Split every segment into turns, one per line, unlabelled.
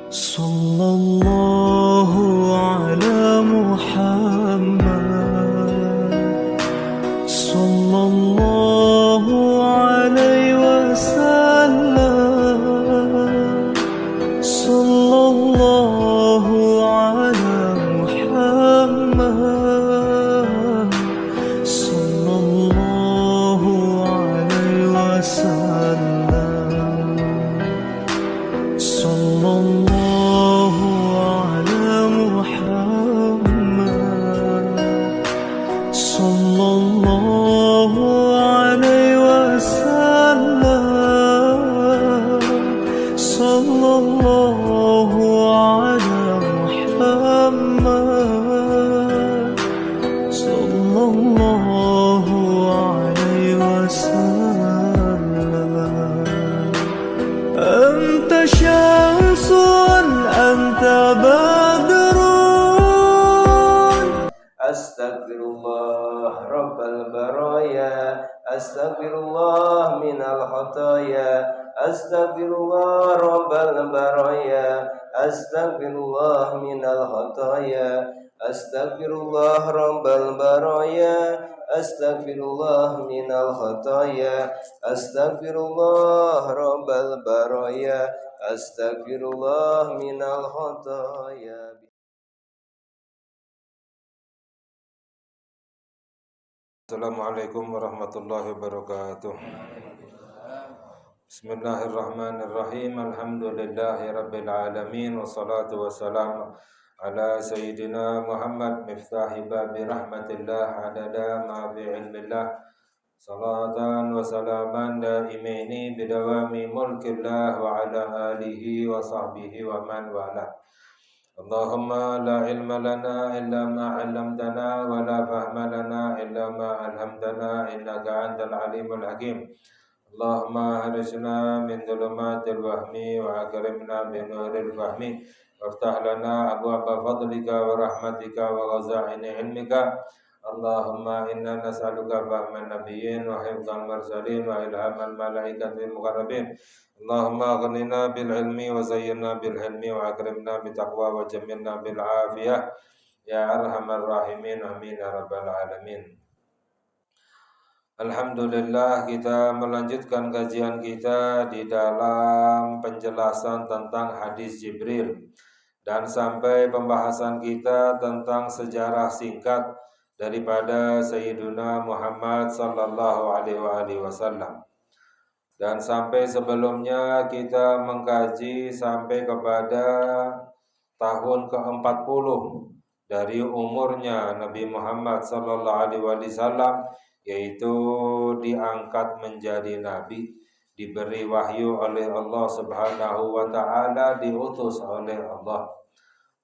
Sallallahu ala Muhammad, sallallahu alaihi wasallam, sallallahu ala Muhammad, sallallahu alaihi wasallam, sallallahu ala Muhammad, sallallahu alaihi wasallam, sallallahu ala Muhammad, sallallahu alaihi wasallam. Anta syamsun, anta badrun.
Astaghfirullah Rabbal baraya, Astaghfirullah minal khataya, Astaghfirullah Rabbal baraya, Astaghfirullah minal khataya, Astaghfirullah Rabbal baraya, Astaghfirullah minal khataya, Astaghfirullah Rabbal baraya, Astaghfirullah minal khataya.
Assalamualaikum warahmatullahi wabarakatuh. Bismillahirrahmanirrahim. Alhamdulillahi rabbil alamin. Wassalatu wassalamu ala sayyidina Muhammad miftahi babi rahmatillah adada ma fi ilmillah. Salatan wa salaman daimaini bidawami mulkillah wa ala alihi wa sahbihi wa man wala. Allahumma la ilma lana illa ma 'allamtana wa la fahma lana illa ma 'allamtana innaka antal alimul hakim. Allahumma harisna min dhulumatil wahmi wa akrimna bi nuril fahmi waftah lana abwaaba fadlika wa rahmatika wa ghaza'ini ilmika. Allahumma inna nas'aluka fahman nabiyyin wa hifdzal mursalin wa ilhamal malaikatil muqarrabin. Allahumma aghnina bil ilmi wa zayyinna bil hilmi wa akrimna bit taqwa wa jammilna bil afiyah ya arhamar rahimin amin ya rabbal alamin. Alhamdulillah, kita melanjutkan kajian kita di dalam penjelasan tentang hadis Jibril dan sampai pembahasan kita tentang sejarah singkat daripada Sayyiduna Muhammad sallallahu alaihi wasallam. Dan sampai sebelumnya kita mengkaji sampai kepada tahun ke-40 dari umurnya Nabi Muhammad sallallahu alaihi wasallam, yaitu diangkat menjadi nabi, diberi wahyu oleh Allah Subhanahu wa taala, diutus oleh Allah.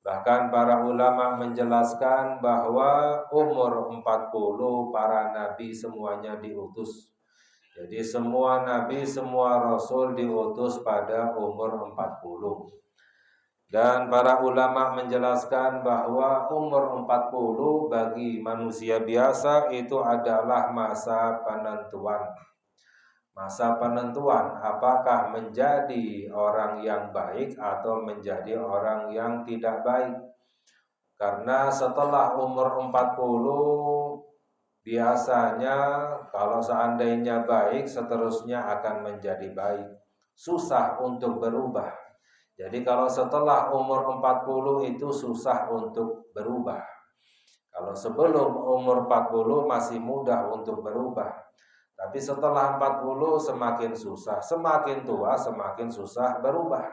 Bahkan para ulama menjelaskan bahwa umur 40 para nabi semuanya diutus. Jadi semua nabi, semua rasul diutus pada umur 40. Dan para ulama menjelaskan bahwa umur 40 bagi manusia biasa itu adalah masa penentuan. Masa penentuan apakah menjadi orang yang baik atau menjadi orang yang tidak baik. Karena setelah umur 40 biasanya kalau seandainya baik, seterusnya akan menjadi baik. Susah untuk berubah. Jadi kalau setelah umur 40 itu susah untuk berubah. Kalau sebelum umur 40 masih mudah untuk berubah. Tapi setelah 40 semakin susah. Semakin tua semakin susah berubah.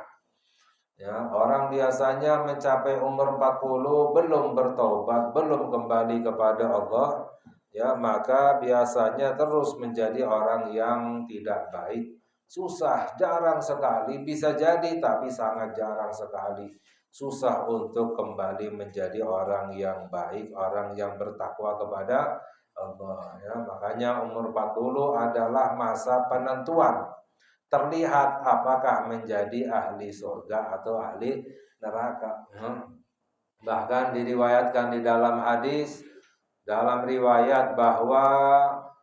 Ya, orang biasanya mencapai umur 40 belum bertobat, belum kembali kepada Allah, ya, maka biasanya terus menjadi orang yang tidak baik. Susah, jarang sekali, bisa jadi tapi sangat jarang sekali. Susah untuk kembali menjadi orang yang baik, orang yang bertakwa kepada Allah, ya. Makanya umur 40 adalah masa penentuan. Terlihat apakah menjadi ahli surga atau ahli neraka. Bahkan diriwayatkan di dalam hadis, dalam riwayat bahwa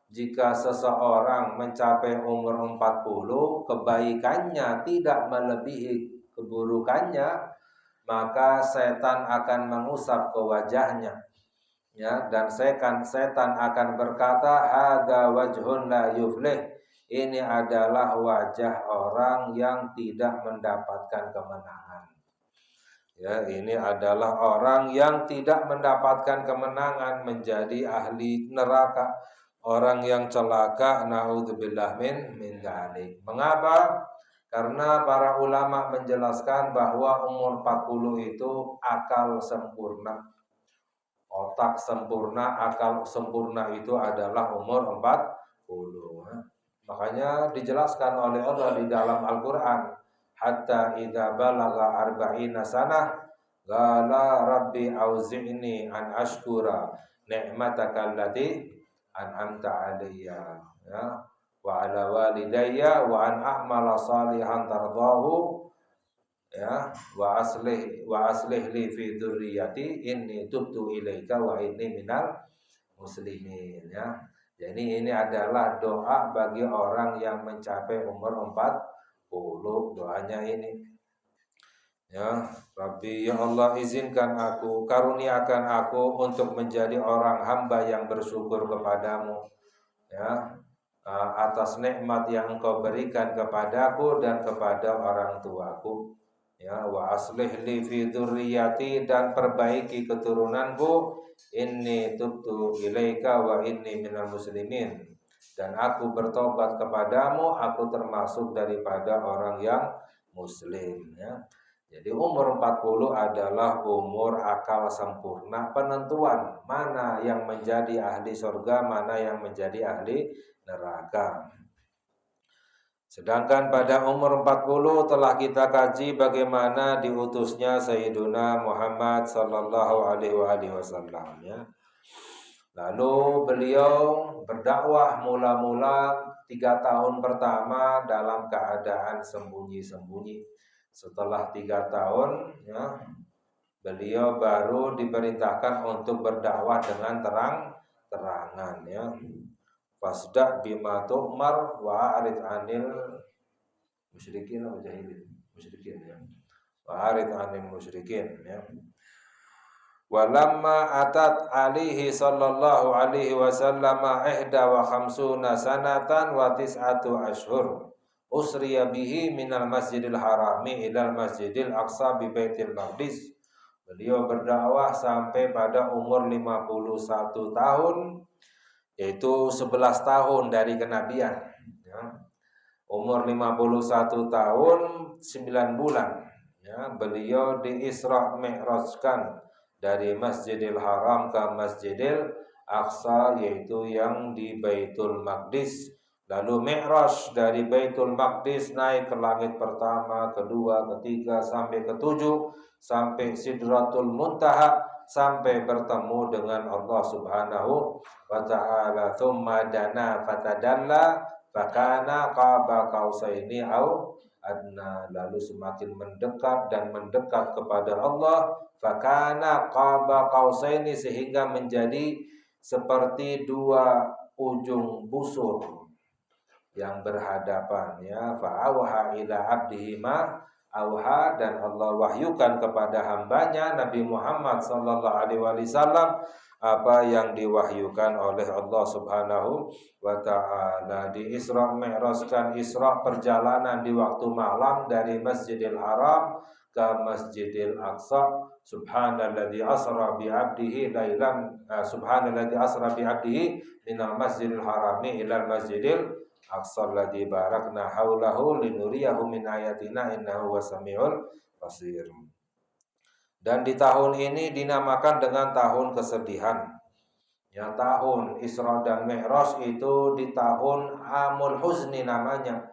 jika seseorang mencapai umur 40, kebaikannya tidak melebihi keburukannya, maka setan akan mengusap ke wajahnya, ya, dan setan akan berkata, hadza wajhun la yuflih, ini adalah wajah orang yang tidak mendapatkan kemenangan. Ya, ini adalah orang yang tidak mendapatkan kemenangan, menjadi ahli neraka, orang yang celaka, naudzubillah min dzalik. Mengapa? Karena para ulama menjelaskan bahwa umur 40 itu akal sempurna, otak sempurna, akal sempurna itu adalah umur 40. Makanya dijelaskan oleh Allah di dalam Al-Quran, hatta idza balagha arba'ina sanah qala rabbi auzi'ni an ashkura ni'mataka allati an'amta 'alayya, ya, wa 'ala walidayya wa an a'mala salihan tardahu, ya, wa aslih li fi dzurriyyati inni tubtu ilaika wa inni minal muslimin, ya. Jadi ini adalah doa bagi orang yang mencapai umur 40. Doanya ini, ya, Rabbi, ya Allah, izinkan aku, karuniakan aku untuk menjadi orang hamba yang bersyukur kepadamu, ya, atas nikmat yang Engkau berikan kepadaku dan kepada orang tuaku, ya, wa aslih li fi dzurriyyati, dan perbaiki keturunanku, inni tubtu ilaika wa inni minal muslimin, dan aku bertobat kepadamu, aku termasuk daripada orang yang muslim, ya. Jadi umur 40 adalah umur akal sempurna, penentuan mana yang menjadi ahli surga, mana yang menjadi ahli neraka. Sedangkan pada umur 40 telah kita kaji bagaimana diutusnya Sayyiduna Muhammad sallallahu alaihi wasallam, ya. Lalu beliau berdakwah mula-mula 3 tahun pertama dalam keadaan sembunyi-sembunyi. Setelah 3 tahun, ya, beliau baru diperintahkan untuk berdakwah dengan terang-terangan, ya. Fasda bima tu'mar wa arid anil musyrikin wa jahilin, musyrikin, ya. Wa arid anil musyrikin, ya. Walamma atat alihi sallallahu alaihi wasallam 51 sanatan wa 9 ashhur usriya bihi minal masjidil harami ilal masjidil aqsa bi baitil maqdis. Beliau berdakwah sampai pada umur 51 tahun, yaitu 11 tahun dari kenabian, ya. Umur 51 tahun 9 bulan, ya, beliau di-Isra Mi'rajkan dari Masjidil Haram ke Masjidil Aqsa, yaitu yang di Baitul Maqdis. Lalu Mi'raj dari Baitul Maqdis naik ke langit pertama, kedua, ketiga, sampai ketujuh, sampai Sidratul Muntaha, sampai bertemu dengan Allah Subhanahu wa ta'ala. Tsumma dana fatadalla fakana qaba qausaini au adna. Lalu semakin mendekat dan mendekat kepada Allah, fakana qaba qausaini, sehingga menjadi seperti 2 ujung busur yang berhadapan, ya. Fa'awha ila abdihi ma auha, dan Allah wahyukan kepada hambanya Nabi Muhammad sallallahu alaihi wasallam apa yang diwahyukan oleh Allah Subhanahu wa ta'ala. Di Isra Mi'rajkan, Isra perjalanan di waktu malam dari Masjidil Haram ke Masjidil Aqsa. Subhanalladzi asra bi 'abdihi lailan subhanalladzi asra bi 'abdihi minal Masjidil Harami ilal Masjidil Aqsa alladzi barakna haulahu linuriyahu min ayatina innahu wasamiul basir. Dan di tahun ini dinamakan dengan tahun kesedihan. Ya, tahun Isra dan Mi'raj itu di tahun Amul Huzni namanya.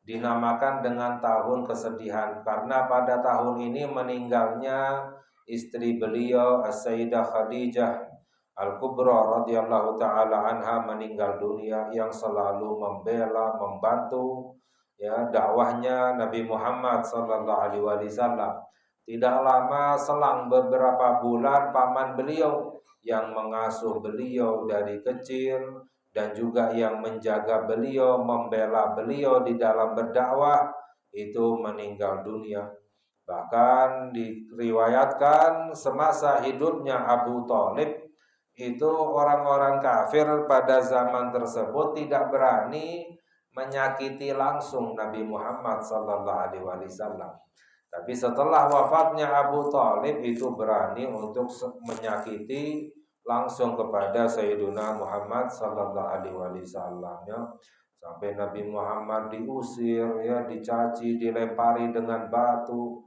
Dinamakan dengan tahun kesedihan karena pada tahun ini meninggalnya istri beliau As-Sayyidah Khadijah Al-Kubra radhiyallahu taala anha, meninggal dunia, yang selalu membela, membantu, ya, dakwahnya Nabi Muhammad sallallahu alaihi wasallam. Tidak lama selang beberapa bulan, paman beliau yang mengasuh beliau dari kecil dan juga yang menjaga beliau, membela beliau di dalam berdakwah itu meninggal dunia. Bahkan diriwayatkan semasa hidupnya Abu Thalib itu orang-orang kafir pada zaman tersebut tidak berani menyakiti langsung Nabi Muhammad sallallahu alaihi wasallam. Tapi setelah wafatnya Abu Thalib itu berani untuk menyakiti langsung kepada Sayyiduna Muhammad sallallahu alaihi wasallam, ya. Sampai Nabi Muhammad diusir, ya, dicaci, dilempari dengan batu.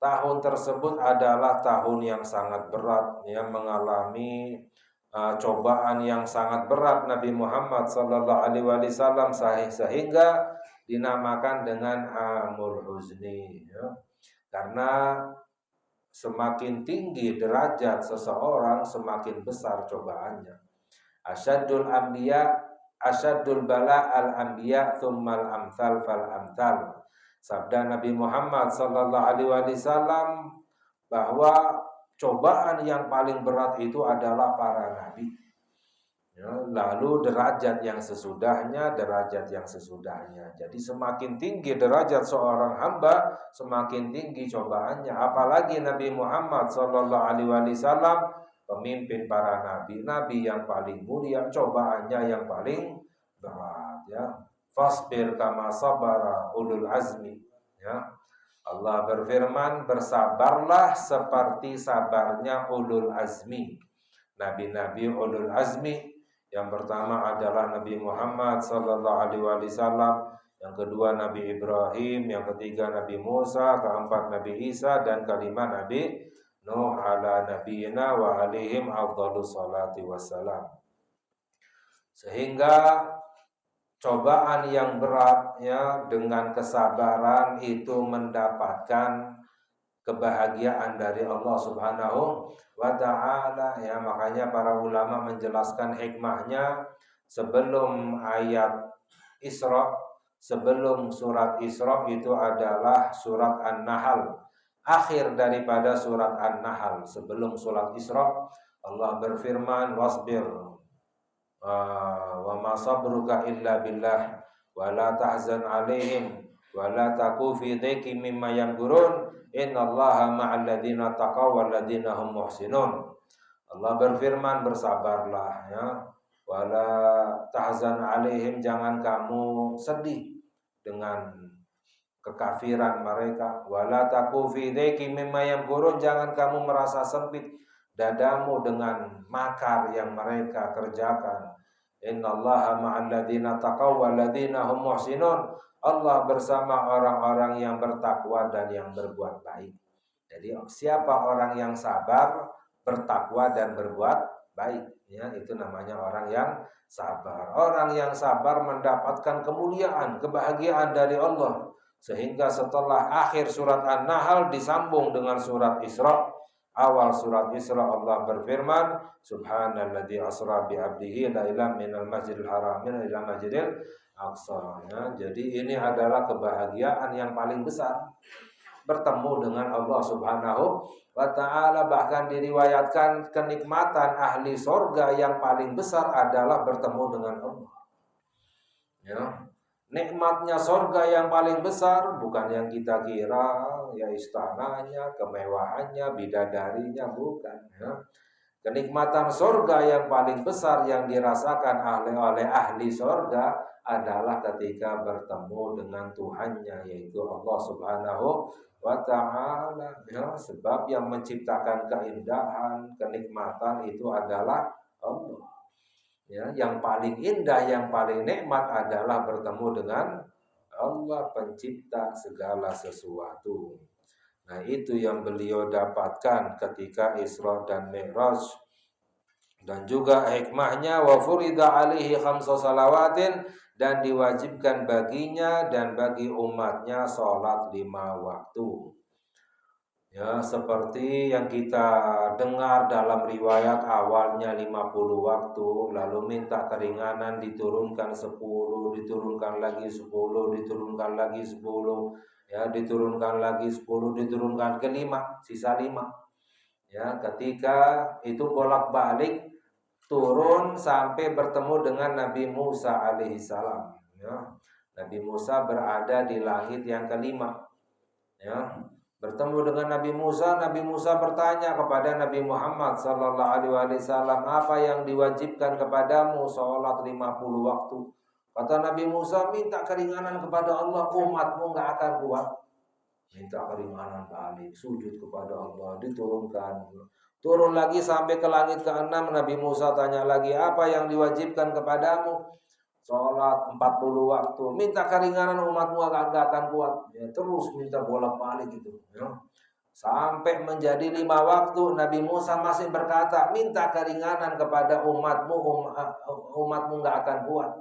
Tahun tersebut adalah tahun yang sangat berat, ya, mengalami cobaan yang sangat berat Nabi Muhammad sallallahu alaihi wasallam sehingga dinamakan dengan Amul Huzni, ya. Karena semakin tinggi derajat seseorang, semakin besar cobaannya. Asyadul bala al anbiya tsummal amsal fal amsal. Sabda Nabi Muhammad sallallahu alaihi wasallam bahwa cobaan yang paling berat itu adalah para nabi. Ya, lalu derajat yang sesudahnya. Jadi semakin tinggi derajat seorang hamba, semakin tinggi cobaannya. Apalagi Nabi Muhammad sallallahu alaihi wasallam, pemimpin para nabi, nabi yang paling mulia, cobaannya yang paling berat, ya. Fasbir kama sabara ulul azmi, ya. Allah berfirman, bersabarlah seperti sabarnya ulul azmi, nabi-nabi ulul azmi. Yang pertama adalah Nabi Muhammad sallallahu alaihi wasallam, yang kedua Nabi Ibrahim, yang ketiga Nabi Musa, keempat Nabi Isa, dan kelima Nabi Nuh ala nabiyina wa alaihim afdhalus salati wassalam. Sehingga cobaan yang berat, ya, dengan kesabaran itu mendapatkan kebahagiaan dari Allah Subhanahu wa ta'ala, ya. Makanya para ulama menjelaskan hikmahnya sebelum ayat Isra, sebelum surat Isra itu adalah surat An-Nahl. Akhir daripada surat An-Nahl sebelum surat Isra, Allah berfirman, wasbir wa ma sabruka illa billah wa la tahzan alaihim wa la taku fi dhaikin mimma yamkurun innallaha ma'al ladzina taqaw wal ladzina hum muhsinun. Allah berfirman, bersabarlah, ya. Wala tahzan alaihim, jangan kamu sedih dengan kekafiran mereka. Wala taku fi dhaikin mimma yamkurun, jangan kamu merasa sempit dadamu dengan makar yang mereka kerjakan. Innallaha ma'al ladzina taqaw wal ladzina hum muhsinun. Allah bersama orang-orang yang bertakwa dan yang berbuat baik. Jadi siapa orang yang sabar, bertakwa dan berbuat baik, ya, itu namanya orang yang sabar. Orang yang sabar mendapatkan kemuliaan, kebahagiaan dari Allah. Sehingga setelah akhir surat An-Nahl disambung dengan surat Isra. Awal surat Isra Allah berfirman, Subhanalladzi asra bi 'abdihi lailan minal masjidil haram ila masjidil aqsa, ya. Jadi ini adalah kebahagiaan yang paling besar, bertemu dengan Allah Subhanahu wa ta'ala. Bahkan diriwayatkan kenikmatan ahli sorga yang paling besar adalah bertemu dengan Allah, ya. Nikmatnya sorga yang paling besar bukan yang kita kira, ya, istananya, kemewahannya, bidadarinya, bukan, ya. Kenikmatan sorga yang paling besar yang dirasakan oleh ahli sorga adalah ketika bertemu dengan Tuhannya, yaitu Allah Subhanahu wa ta'ala, ya. Sebab yang menciptakan keindahan, kenikmatan itu adalah Allah, ya. Yang paling indah, yang paling nikmat adalah bertemu dengan Allah, pencipta segala sesuatu. Nah, itu yang beliau dapatkan ketika Isra dan Mi'raj. Dan juga hikmahnya, wa furida alaihi khamsa salawatin, dan diwajibkan baginya dan bagi umatnya salat 5 waktu. Ya, seperti yang kita dengar dalam riwayat, awalnya 50 waktu, lalu minta keringanan, diturunkan 10, diturunkan lagi 10, diturunkan lagi 10, ya, diturunkan lagi 10, diturunkan ke 5, sisa 5. Ya, ketika itu bolak-balik turun sampai bertemu dengan Nabi Musa alaihissalam, ya. Nabi Musa berada di langit yang ke-5, ya. Bertemu dengan Nabi Musa bertanya kepada Nabi Muhammad sallallahu alaihi wasallam, apa yang diwajibkan kepadamu? Salat 50 waktu. Kata Nabi Musa, minta keringanan kepada Allah, umatmu nggak akan kuat. Minta keringanan balik, sujud kepada Allah, diturunkan. Turun lagi sampai ke langit ke-6, Nabi Musa tanya lagi, apa yang diwajibkan kepadamu? Sholat 40 waktu, minta keringanan umatmu gak akan kuat. Ya, terus minta bolak-balik gitu. Ya. Sampai menjadi 5 waktu, Nabi Musa masih berkata, minta keringanan kepada umatmu gak akan kuat.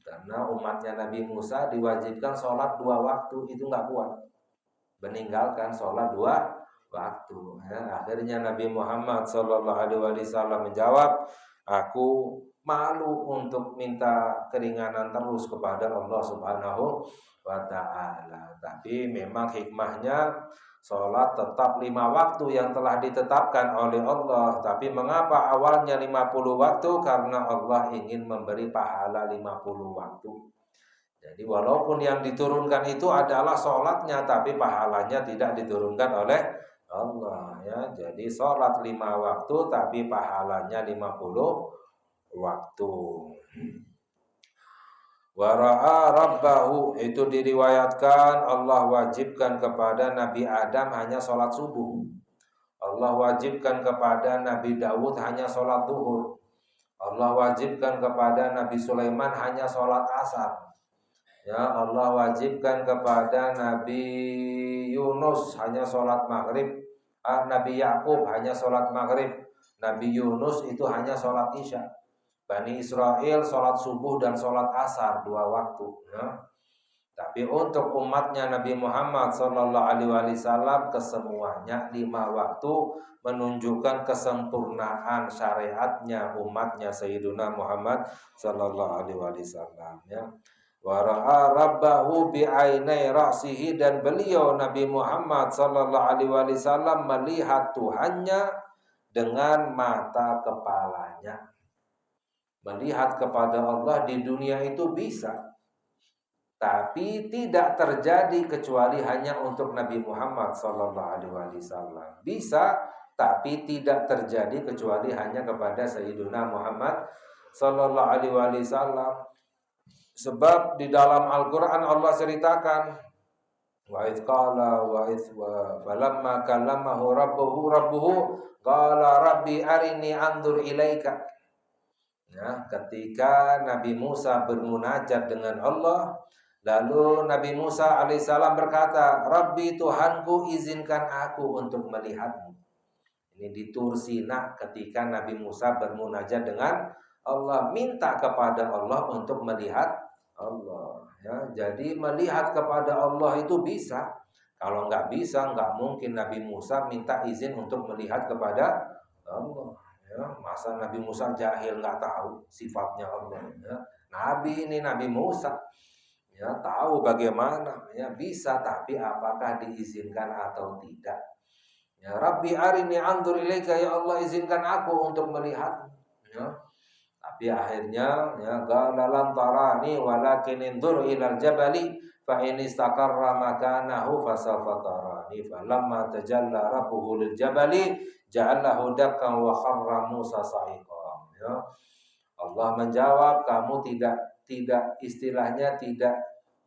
Karena umatnya Nabi Musa diwajibkan sholat 2 waktu, itu gak kuat. Meninggalkan sholat 2 waktu. Ya, akhirnya Nabi Muhammad SAW menjawab, aku malu untuk minta keringanan terus kepada Allah Subhanahu wa ta'ala. Tapi memang hikmahnya sholat tetap 5 waktu yang telah ditetapkan oleh Allah. Tapi mengapa awalnya 50 waktu? Karena Allah ingin memberi pahala 50 waktu. Jadi walaupun yang diturunkan itu adalah sholatnya, tapi pahalanya tidak diturunkan oleh Allah. Ya. Jadi sholat 5 waktu tapi pahalanya 50 waktu. Wara'a rabbahu, itu diriwayatkan Allah wajibkan kepada Nabi Adam hanya sholat subuh. Allah wajibkan kepada Nabi Daud hanya sholat duhur. Allah wajibkan kepada Nabi Sulaiman hanya sholat asar. Ya, Allah wajibkan kepada Nabi Yunus hanya sholat maghrib. Nabi Yakub hanya sholat maghrib. Nabi Yunus itu hanya sholat isya. Bani Israel sholat subuh dan sholat asar 2 waktu. Ya. Tapi untuk umatnya Nabi Muhammad SAW kesemuanya 5 waktu, menunjukkan kesempurnaan syariatnya umatnya Sayyiduna Muhammad SAW. Ya. Wara'a rabbahu bi'ainai ra'sihi, dan beliau Nabi Muhammad SAW melihat Tuhannya dengan mata kepalanya. Melihat kepada Allah di dunia itu bisa, tapi tidak terjadi kecuali hanya untuk Nabi Muhammad SAW. Bisa, tapi tidak terjadi kecuali hanya kepada Sayyiduna Muhammad SAW. Sebab di dalam Al-Quran Allah ceritakan, wa idh qala wa idh falamma kallamahu rabbuhu qala rabbi arini anzur ilaika. Ya, ketika Nabi Musa bermunajat dengan Allah, lalu Nabi Musa alaihissalam berkata, Rabbi Tuhanku, izinkan aku untuk melihatmu. Ini di Tur Sina ketika Nabi Musa bermunajat dengan Allah, minta kepada Allah untuk melihat Allah. Ya, jadi melihat kepada Allah itu bisa. Kalau nggak bisa, nggak mungkin Nabi Musa minta izin untuk melihat kepada Allah. Ya, masa Nabi Musa jahil nggak tahu sifatnya Allah. Ya. Nabi ini Nabi Musa, ya tahu bagaimana, ya bisa, tapi apakah diizinkan atau tidak? Ya Rabbi arini anzur ilaika, ya Allah izinkan aku untuk melihat. Ya. Tapi akhirnya ya qala lan tarani walakin inzur ilal jabali fa in istaqarra makanahu fasawfa tarani falamma tajalla rabbuhu lil jabali ja'alahu dakkan wa kharra Musa sa'iqan. Ya. Allah menjawab, kamu tidak istilahnya tidak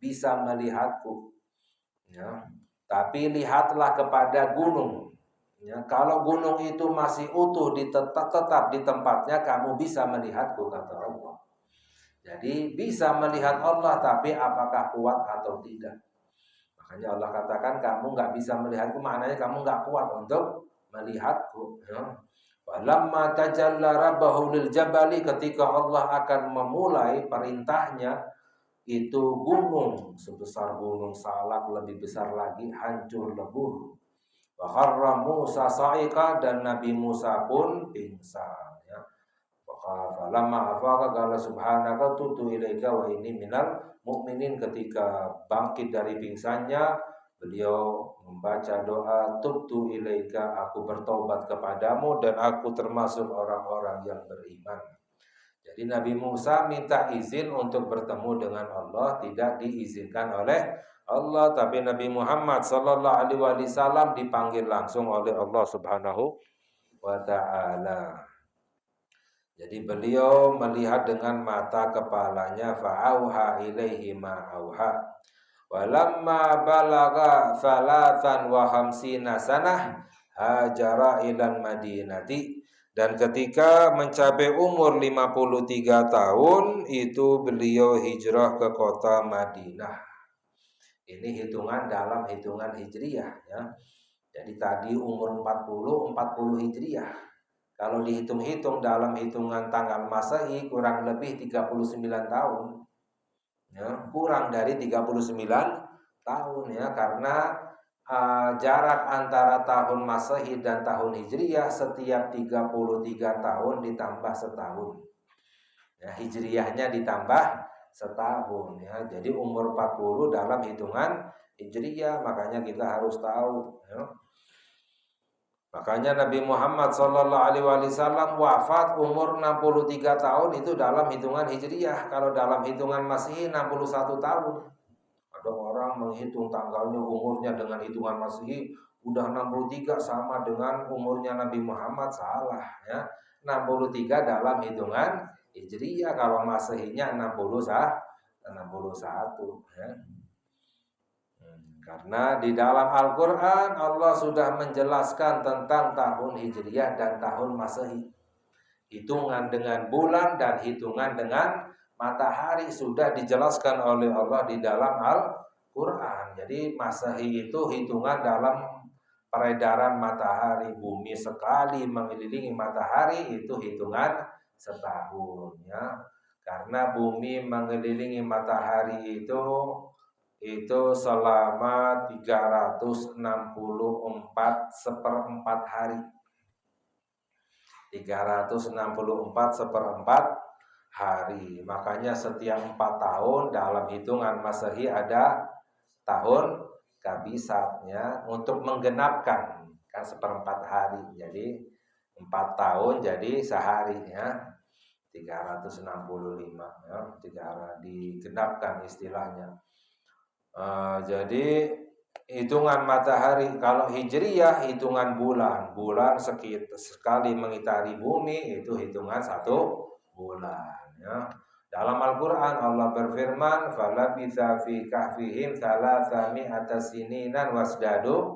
bisa melihatku. Ya. Tapi lihatlah kepada gunung. Ya, kalau gunung itu masih utuh tetap di tempatnya, kamu bisa melihatku, kata Allah. Jadi bisa melihat Allah, tapi apakah kuat atau tidak? Makanya Allah katakan kamu nggak bisa melihatku, maknanya kamu nggak kuat untuk melihatku. Ya. Walamma tajalla rabbahu lil jabali, ketika Allah akan memulai perintahnya, itu gunung sebesar gunung Salak, lebih besar lagi, hancur lebur. Wa kharra Musa sa'iqa, dan Nabi Musa pun pingsan. Ya. Falamma afaqa qala subhanaka tubtu ilaika wa inni minal mu'minin. Ketika bangkit dari pingsannya, beliau membaca doa, tubtu ilaika, aku bertobat kepadamu dan aku termasuk orang-orang yang beriman. Jadi Nabi Musa minta izin untuk bertemu dengan Allah, tidak diizinkan oleh Allah, tapi Nabi Muhammad sallallahu alaihi wasallam dipanggil langsung oleh Allah Subhanahu wa taala. Jadi beliau melihat dengan mata kepalanya, fa'auha ilaihi ma auha. Walamma balaga salatan wa khamsina sanah hajara ilan madinati. Dan ketika mencapai umur 53 tahun, itu beliau hijrah ke kota Madinah. Ini hitungan dalam hitungan hijriyah ya. Jadi tadi umur 40 hijriyah. Kalau dihitung-hitung dalam hitungan tanggal Masehi kurang lebih 39 tahun. Ya, kurang dari 39 tahun ya, karena jarak antara tahun Masehi dan tahun Hijriyah setiap 33 tahun ditambah setahun. Ya, Hijriyahnya ditambah setahun ya. Jadi umur 40 dalam hitungan Hijriyah, makanya kita harus tahu ya. Makanya Nabi Muhammad sallallahu alaihi wasallam wafat umur 63 tahun itu dalam hitungan Hijriyah. Kalau dalam hitungan Masehi 61 tahun. Ada orang menghitung tanggalnya umurnya dengan hitungan Masehi udah 63 sama dengan umurnya Nabi Muhammad, salah ya. 63 dalam hitungan Hijriyah, kalau Masehinya 61 ya. Karena di dalam Al-Quran Allah sudah menjelaskan tentang tahun Hijriyah dan tahun Masehi. Hitungan dengan bulan dan hitungan dengan matahari sudah dijelaskan oleh Allah di dalam Al-Quran. Jadi Masehi itu hitungan dalam peredaran matahari. Bumi sekali mengelilingi matahari itu hitungan setahun ya. Karena bumi mengelilingi matahari itu selama 364 seperempat hari. 364 seperempat hari. Makanya setiap 4 tahun dalam hitungan Masehi ada tahun kabisatnya untuk menggenapkan kan seperempat hari. Jadi 4 tahun jadi sehari ya. 365 ya, digenapkan istilahnya. Jadi hitungan matahari, kalau Hijriyah hitungan bulan sekali mengitari bumi itu hitungan 1 bulan ya. Dalam Al-Quran Allah berfirman, falabitha fi kahfihim thalathami'ata sininan wasdadu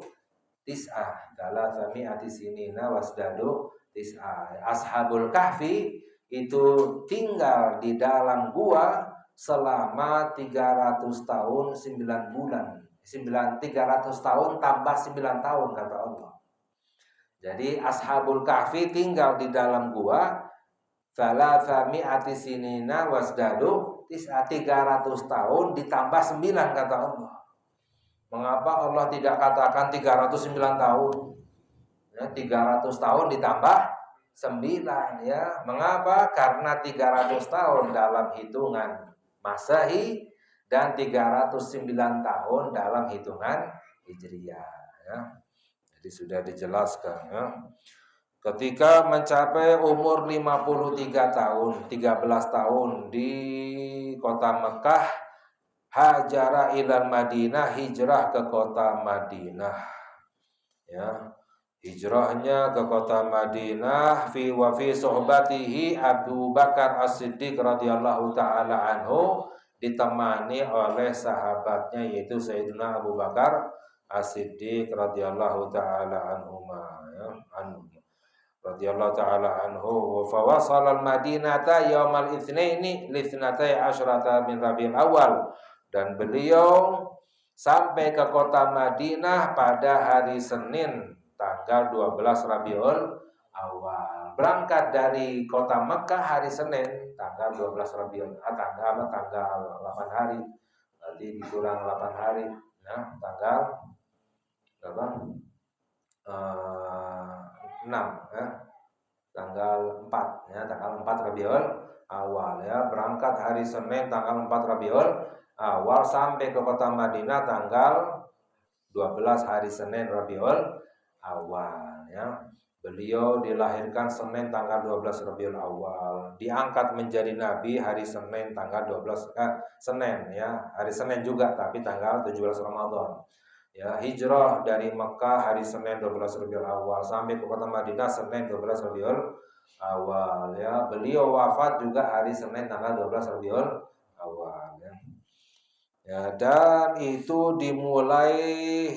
tis'ah. Thalathami'ati sinina wasdadu tis'ah. Ashabul kahfi itu tinggal di dalam gua selama 300 tahun 9 bulan. 300 tahun tambah 9 tahun kata Allah. Jadi Ashabul Kahfi tinggal di dalam gua thalathami'ati sinina wasdadu 300 tahun ditambah 9 kata Allah. Mengapa Allah tidak katakan 309 tahun? Ya, 300 tahun ditambah 9 ya. Mengapa? Karena 300 tahun dalam hitungan Masehi dan 309 tahun dalam hitungan Hijriyah ya. Jadi sudah dijelaskan ya. Ketika mencapai umur 53 tahun, 13 tahun di kota Mekah, hajara ilal Madinah, hijrah ke kota Madinah ya. Hijrahnya ke kota Madinah fi suhbatihi Abu Bakar As-Siddiq radhiyallahu taala anhu, ditemani oleh sahabatnya yaitu Sayyidina Abu Bakar As-Siddiq radhiyallahu taala anhu ya, radhiyallahu taala anhu. Fa wasala al-Madinata yaumal itsnaini litsnatai asyrata min Rabiul Awal, dan beliau sampai ke kota Madinah pada hari Senin tanggal 12 Rabiul Awal. Berangkat dari kota Mekah hari Senin tanggal 12 Rabiul tanggal 8 hari. Berarti dikurang 8 hari. Nah, tanggal berapa? 6 ya. Tanggal 4 ya, tanggal 4 Rabiul Awal ya. Berangkat hari Senin tanggal 4 Rabiul Awal sampai ke kota Madinah tanggal 12 hari Senin Rabiul Awal ya. Beliau dilahirkan Senin tanggal 12 Rabiul Awal, diangkat menjadi nabi hari Senin tanggal 12 Senin ya, hari Senin juga tapi tanggal 17 Ramadan. Ya, hijrah dari Mekah hari Senin 12 Rabiul Awal sampai ke kota Madinah Senin 12 Rabiul Awal ya. Beliau wafat juga hari Senin tanggal 12 Rabiul Awal ya. Ya, dan itu dimulai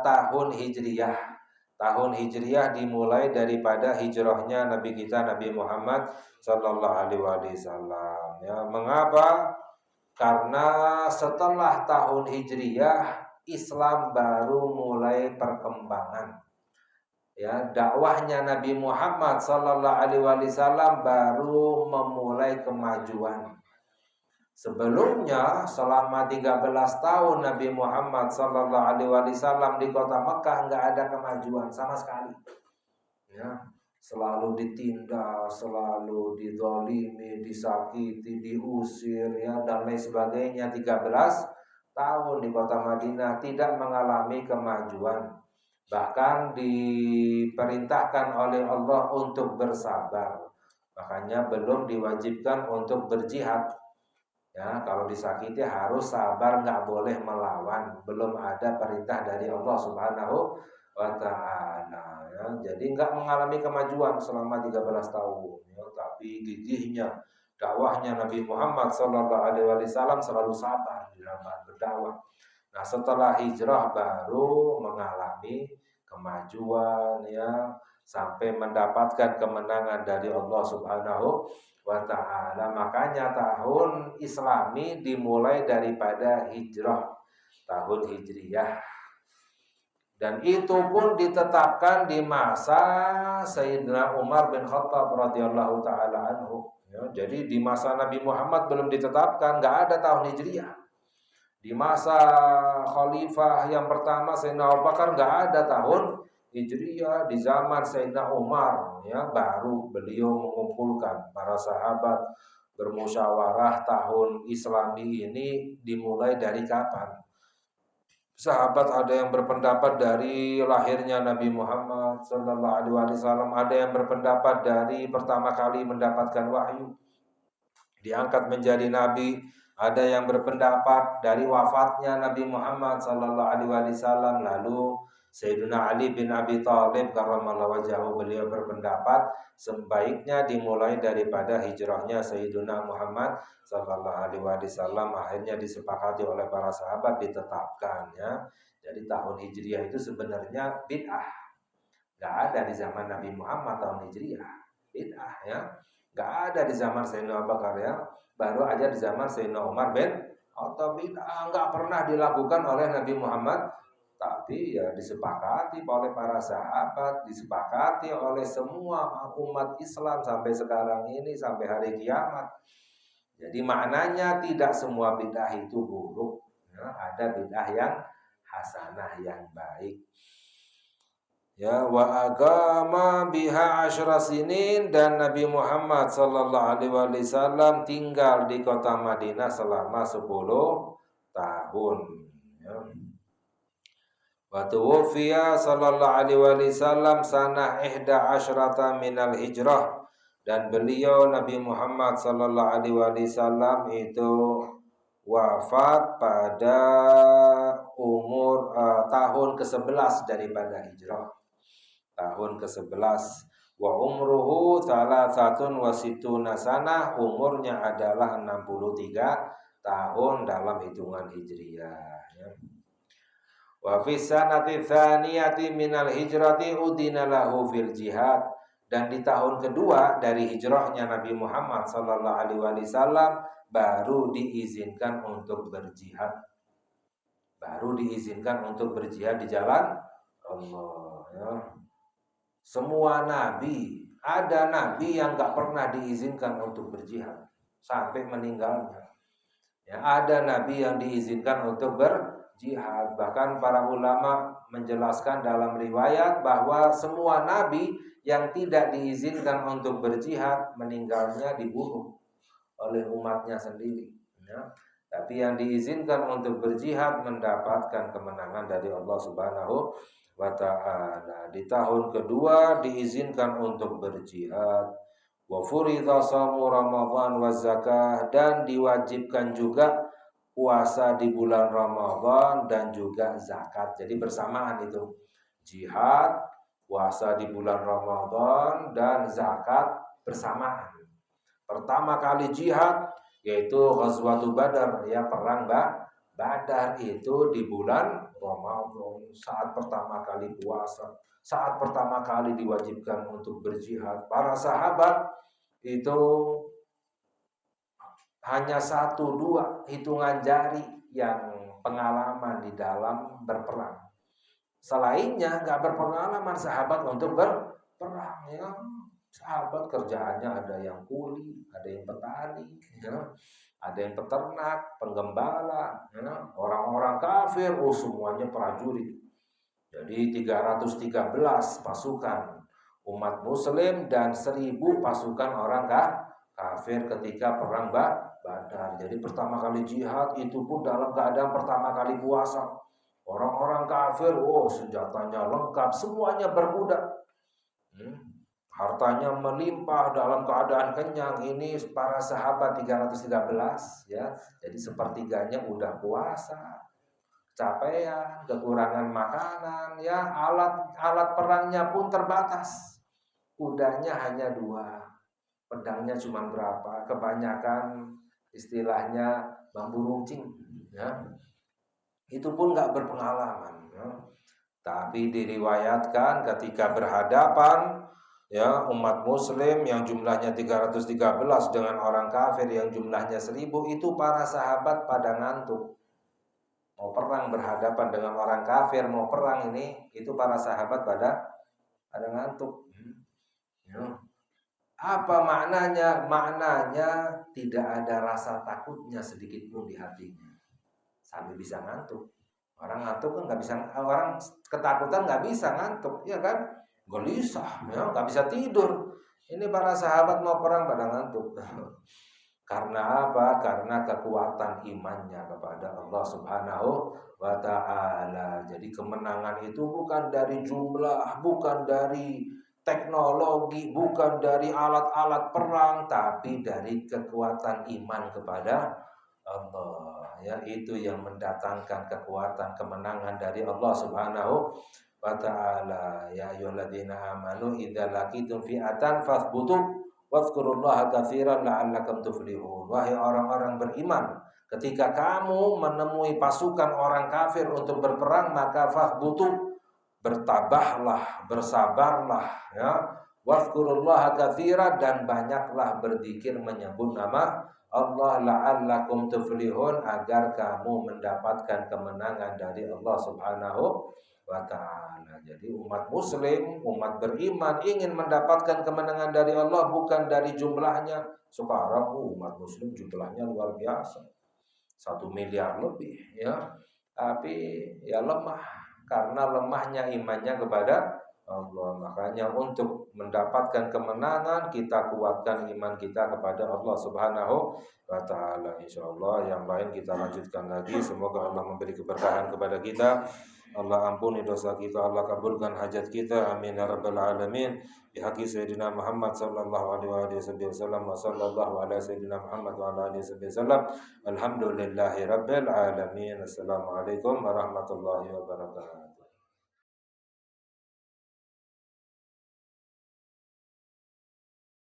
tahun Hijriyah. Tahun Hijriyah dimulai daripada hijrahnya Nabi kita Nabi Muhammad Sallallahu Alaihi Wasallam. Ya, mengapa? Karena setelah tahun Hijriyah Islam baru mulai perkembangan. Ya, dakwahnya Nabi Muhammad Sallallahu Alaihi Wasallam baru memulai kemajuan. Sebelumnya selama 13 tahun Nabi Muhammad Sallallahu Alaihi Wasallam di kota Mekah nggak ada kemajuan sama sekali. Ya, selalu ditindas, selalu dizalimi, disakiti, diusir ya dan lain sebagainya. 13 tahun di kota Madinah tidak mengalami kemajuan. Bahkan diperintahkan oleh Allah untuk bersabar. Makanya belum diwajibkan untuk berjihad. Ya, kalau disakiti harus sabar, nggak boleh melawan. Belum ada perintah dari Allah Subhanahu wa Ta'ala. Ya, jadi nggak mengalami kemajuan selama 13 tahun. Ya, tapi gigihnya dakwahnya Nabi Muhammad Sallallahu Alaihi Wasallam selalu sabar di dalam berdakwah. Nah, setelah hijrah baru mengalami kemajuan ya sampai mendapatkan kemenangan dari Allah Subhanahu wa Ta'ala. Makanya tahun Islami dimulai daripada hijrah, tahun Hijriyah. Dan itu pun ditetapkan di masa Sayyidina Umar bin Khattab radhiyallahu taala anhu. Ya, jadi di masa Nabi Muhammad belum ditetapkan, nggak ada tahun Hijriyah. Di masa Khalifah yang pertama Sayyidina Abu Bakar nggak ada tahun Hijriyah. Di zaman Sayyidina Umar ya baru beliau mengumpulkan para sahabat bermusyawarah tahun Islami ini dimulai dari kapan. Sahabat ada yang berpendapat dari lahirnya Nabi Muhammad Sallallahu Alaihi Wasallam, ada yang berpendapat dari pertama kali mendapatkan wahyu diangkat menjadi nabi, ada yang berpendapat dari wafatnya Nabi Muhammad Sallallahu Alaihi Wasallam. Lalu Sayyidina Ali bin Abi Thalib karramallahu wajhahu beliau berpendapat sebaiknya dimulai daripada hijrahnya Sayyidina Muhammad Sallallahu Alaihi Wasallam. Akhirnya disepakati oleh para sahabat, ditetapkan ya. Jadi tahun Hijriah itu sebenarnya bid'ah. Gak ada di zaman Nabi Muhammad tahun Hijriah. Bid'ah ya. Gak ada di zaman Sayyidina Abu Bakar ya. Baru aja di zaman Sayyidina Umar bin Khattab. Bid'ah gak pernah dilakukan oleh Nabi Muhammad. Tapi ya disepakati oleh para sahabat, disepakati oleh semua umat Islam sampai sekarang ini, sampai hari kiamat. Jadi maknanya tidak semua bid'ah itu buruk ya, ada bid'ah yang hasanah, yang baik. Ya, wa agama biha asyra sinin, dan Nabi Muhammad Sallallahu Alaihi Wasallam tinggal di kota Madinah selama 10 tahun ya. Wa tuwfiya sallallahu alaihi wasallam sanah ihda asyrata minal hijrah, dan beliau Nabi Muhammad sallallahu alaihi wasallam itu wafat pada umur tahun ke-11 daripada hijrah. Tahun ke-11. Wa umruhu salasatun wa situna sanah, umurnya adalah 63 tahun dalam hitungan hijriyah ya. Wa fi sanati tsaniyati minal hijrati udina lahu fil jihad, dan di tahun kedua dari hijrahnya Nabi Muhammad sallallahu alaihi wasallam baru diizinkan untuk berjihad. Baru diizinkan untuk berjihad di jalan Allah ya. Semua nabi, ada nabi yang enggak pernah diizinkan untuk berjihad sampai meninggalnya. Ya, ada nabi yang diizinkan untuk berjihad. Bahkan para ulama menjelaskan dalam riwayat bahwa semua nabi yang tidak diizinkan untuk berjihad meninggalnya dibunuh oleh umatnya sendiri ya. Tapi yang diizinkan untuk berjihad mendapatkan kemenangan dari Allah Subhanahu wa ta'ala. Di tahun kedua diizinkan untuk berjihad. Wa furidha shamu Ramadan wa zakah, dan diwajibkan juga puasa di bulan Ramadan dan juga zakat. Jadi bersamaan itu. Jihad, puasa di bulan Ramadan dan zakat bersamaan. Pertama kali jihad yaitu Ghazwatul Badar, ya perang Badar itu di bulan Ramadan, saat pertama kali puasa, saat pertama kali diwajibkan untuk berjihad. Para sahabat itu hanya 1-2 hitungan jari yang pengalaman di dalam berperang. Selainnya nggak berpengalaman sahabat untuk berperang, ya. Sahabat kerjaannya ada yang kuli, ada yang petani, ya. Ada yang peternak, penggembala, ya. Orang-orang kafir, semuanya prajurit. Jadi 313 pasukan umat muslim dan 1000 pasukan orang kafir ketika perang Badar. Jadi pertama kali jihad itu pun dalam keadaan pertama kali puasa. Orang-orang kafir, senjatanya lengkap, semuanya berkuda. Hartanya melimpah dalam keadaan kenyang. Ini para sahabat 313, ya. Jadi sepertiganya udah puasa. Capaian, kekurangan makanan, ya, alat perangnya pun terbatas. Kudanya hanya 2, pedangnya cuma berapa? Kebanyakan istilahnya bambu runcing, ya. Itu pun nggak berpengalaman, ya. Tapi diriwayatkan ketika berhadapan, ya, umat muslim yang jumlahnya 313 dengan orang kafir yang jumlahnya 1000, itu para sahabat pada ngantuk. Mau perang berhadapan dengan orang kafir, mau perang ini, itu para sahabat pada ngantuk. Ya. Apa maknanya? Maknanya tidak ada rasa takutnya sedikit pun di hatinya, sampai bisa ngantuk. Orang ngantuk kan nggak bisa, orang ketakutan nggak bisa ngantuk, ya kan? Gelisah, ya, nggak bisa tidur. Ini para sahabat mau perang pada ngantuk. Karena apa? Karena kekuatan imannya kepada Allah Subhanahu wa ta'ala. Jadi kemenangan itu bukan dari jumlah, bukan dari teknologi, bukan dari alat-alat perang, tapi dari kekuatan iman kepada Allah. Ya, itu yang mendatangkan kekuatan kemenangan dari Allah Subhanahu wa ta'ala. Ya ayyuhalladzina amanu idza laqitum fi'atan fathbutu wadhkurullaha katsiran la'allakum tuflihun. Wahai orang-orang beriman, ketika kamu menemui pasukan orang kafir untuk berperang, maka fathbutu, bertabahlah, bersabarlah, ya. Wadhkurullaha katsiran, dan banyaklah berzikir menyebut nama Allah, la'allakum tuflihun, agar kamu mendapatkan kemenangan dari Allah Subhanahu wa ta'ala. Jadi umat muslim, umat beriman ingin mendapatkan kemenangan dari Allah, bukan dari jumlahnya. Sekarang umat muslim jumlahnya luar biasa, 1 miliar lebih, ya. Tapi ya lemah, karena lemahnya imannya kepada Allah. Makanya untuk mendapatkan kemenangan, kita kuatkan iman kita kepada Allah Subhanahu wa ta'ala. InsyaAllah yang lain kita lanjutkan lagi. Semoga Allah memberi keberkahan kepada kita. Allah ampuni dosa kita, Allah kabulkan hajat kita, amin ya rabbal alamin. Bi haqqi sayyidina Muhammad sallallahu alaihi wasallam wa sallallahu ala sayyidina Muhammad wa ala alihi wasallam. Alhamdulillahi rabbil alamin. Assalamualaikum warahmatullahi wabarakatuh.